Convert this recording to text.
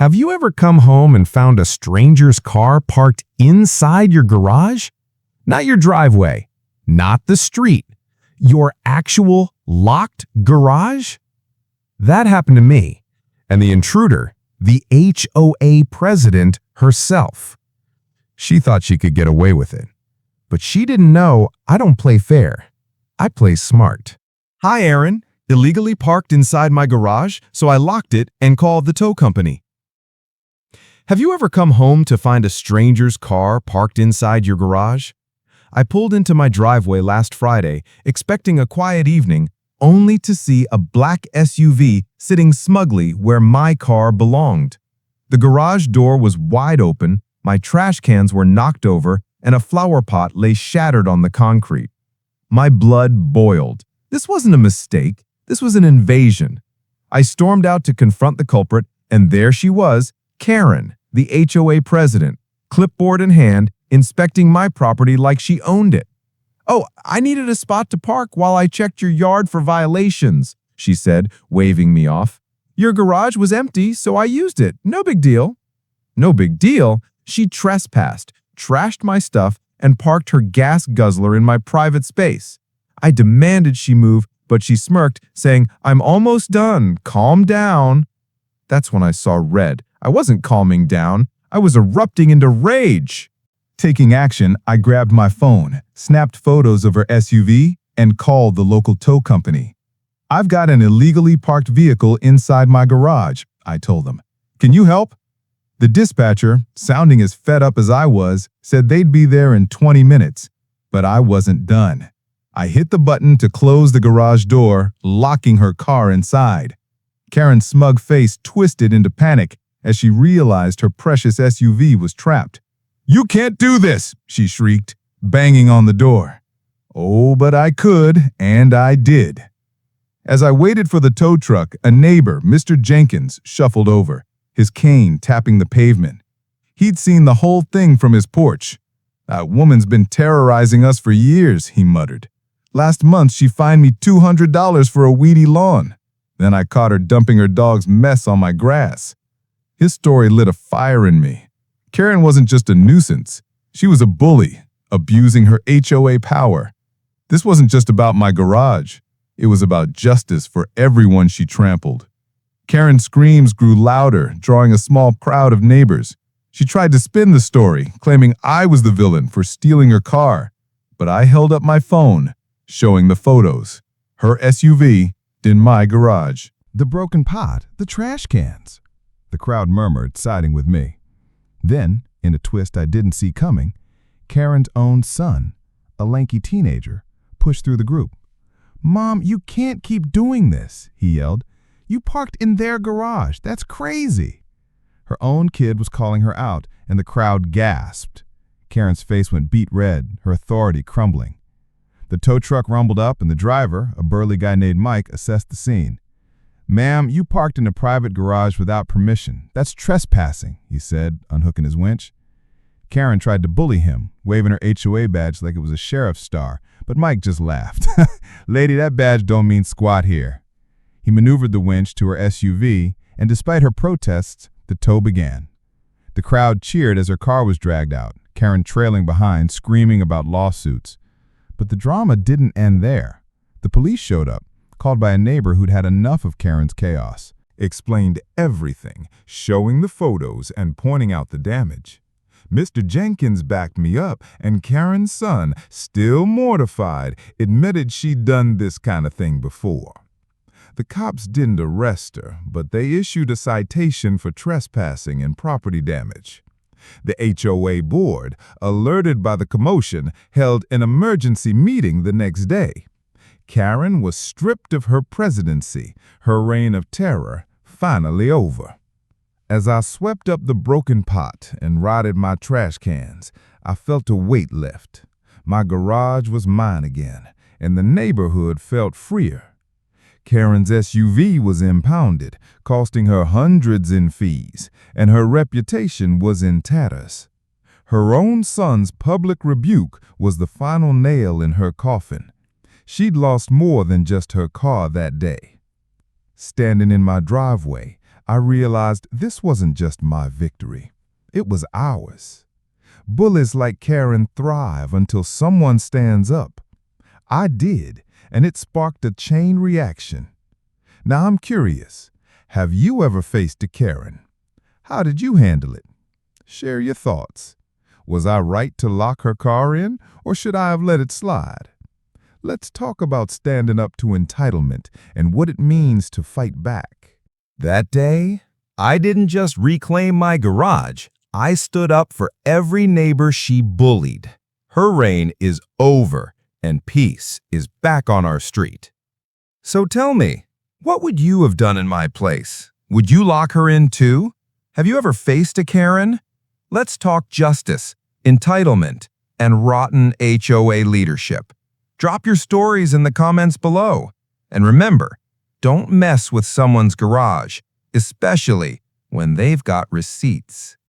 Have you ever come home and found a stranger's car parked inside your garage? Not your driveway, not the street, your actual locked garage? That happened to me, and the intruder, the HOA president herself. She thought she could get away with it, but she didn't know I don't play fair. I play smart. Hi, Aaron. Illegally parked inside my garage, so I locked it and called the tow company. Have you ever come home to find a stranger's car parked inside your garage? I pulled into my driveway last Friday, expecting a quiet evening, only to see a black SUV sitting smugly where my car belonged. The garage door was wide open, my trash cans were knocked over, and a flower pot lay shattered on the concrete. My blood boiled. This wasn't a mistake. This was an invasion. I stormed out to confront the culprit, and there she was, Karen, the HOA president, clipboard in hand, inspecting my property like she owned it. "Oh, I needed a spot to park while I checked your yard for violations," she said, waving me off. "Your garage was empty, so I used it. No big deal." No big deal? She trespassed, trashed my stuff, and parked her gas guzzler in my private space. I demanded she move, but she smirked, saying, "I'm almost done. Calm down." That's when I saw red. I wasn't calming down. I was erupting into rage. Taking action, I grabbed my phone, snapped photos of her SUV, and called the local tow company. "I've got an illegally parked vehicle inside my garage," I told them. "Can you help?" The dispatcher, sounding as fed up as I was, said they'd be there in 20 minutes. But I wasn't done. I hit the button to close the garage door, locking her car inside. Karen's smug face twisted into panic as she realized her precious SUV was trapped. "You can't do this!" she shrieked, banging on the door. Oh, but I could, and I did. As I waited for the tow truck, a neighbor, Mr. Jenkins, shuffled over, his cane tapping the pavement. He'd seen the whole thing from his porch. "That woman's been terrorizing us for years," he muttered. "Last month, she fined me $200 for a weedy lawn. Then I caught her dumping her dog's mess on my grass." His story lit a fire in me. Karen wasn't just a nuisance. She was a bully, abusing her HOA power. This wasn't just about my garage. It was about justice for everyone she trampled. Karen's screams grew louder, drawing a small crowd of neighbors. She tried to spin the story, claiming I was the villain for stealing her car. But I held up my phone, showing the photos. Her SUV in my garage. "The broken pot, the trash cans," the crowd murmured, siding with me. Then, in a twist I didn't see coming, Karen's own son, a lanky teenager, pushed through the group. "Mom, you can't keep doing this," he yelled. "You parked in their garage. That's crazy." Her own kid was calling her out, and the crowd gasped. Karen's face went beet red, her authority crumbling. The tow truck rumbled up, and the driver, a burly guy named Mike, assessed the scene. "Ma'am, you parked in a private garage without permission. That's trespassing," he said, unhooking his winch. Karen tried to bully him, waving her HOA badge like it was a sheriff's star, but Mike just laughed. "Lady, that badge don't mean squat here." He maneuvered the winch to her SUV, and despite her protests, the tow began. The crowd cheered as her car was dragged out, Karen trailing behind, screaming about lawsuits. But the drama didn't end there. The police showed up, called by a neighbor who'd had enough of Karen's chaos. Explained everything, showing the photos and pointing out the damage. Mr. Jenkins backed me up, and Karen's son, still mortified, admitted she'd done this kind of thing before. The cops didn't arrest her, but they issued a citation for trespassing and property damage. The HOA board, alerted by the commotion, held an emergency meeting the next day. Karen was stripped of her presidency, her reign of terror finally over. As I swept up the broken pot and rotted my trash cans, I felt a weight lift. My garage was mine again, and the neighborhood felt freer. Karen's SUV was impounded, costing her hundreds in fees, and her reputation was in tatters. Her own son's public rebuke was the final nail in her coffin. She'd lost more than just her car that day. Standing in my driveway, I realized this wasn't just my victory. It was ours. Bullies like Karen thrive until someone stands up. I did, and it sparked a chain reaction. Now I'm curious, have you ever faced a Karen? How did you handle it? Share your thoughts. Was I right to lock her car in, or should I have let it slide? Let's talk about standing up to entitlement and what it means to fight back. That day, I didn't just reclaim my garage. I stood up for every neighbor she bullied. Her reign is over, and peace is back on our street. So tell me, what would you have done in my place? Would you lock her in too? Have you ever faced a Karen? Let's talk justice, entitlement, and rotten HOA leadership. Drop your stories in the comments below. And remember, don't mess with someone's garage, especially when they've got receipts.